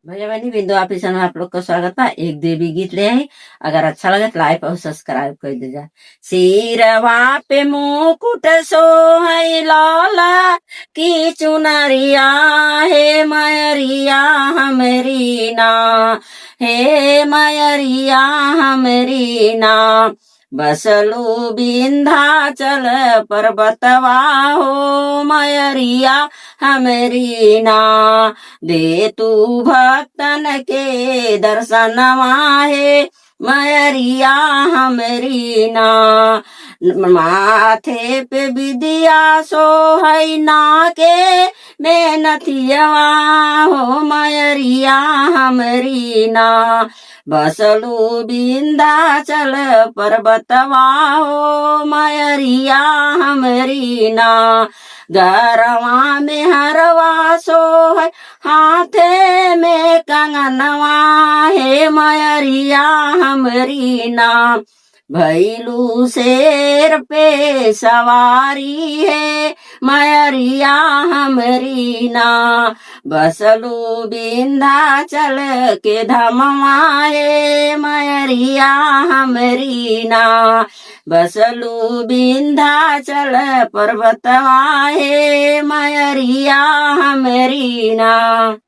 भैया बहनी बिंदु ऑफिसर में आप लोग का स्वागत है। एक देवी गीत ले आई। अगर अच्छा लगे तो लाइक और सब्सक्राइब कर दीजिए। सिरवा पे मुकुट सोहै लाला की चुनरिया, हे मयरिया हमरी ना, हे मयरिया हमरी ना। बसलू विंध्याचल पर्वतवा हो मयरिया हमरी ना। दे तू भक्तन के दर्शनवा है मयरिया हमरी ना। माथे पे विदिया सोहै नाके में नथियवा हो मयरिया हमरी ना। बसलू विंध्याचल पर्वतवा हो मयरिया हमरी ना। गरवा में हरवा सोहै हाथे में कंगनवा, हे मयरिया हमरी ना। भैलू शेर पे सवारी है मयरिया हमरी ना। बसलू विंध्याचल के धमवा है मयरिया हमरी ना। बसलू विंध्याचल पर्वतवा है मयरिया हमरी ना।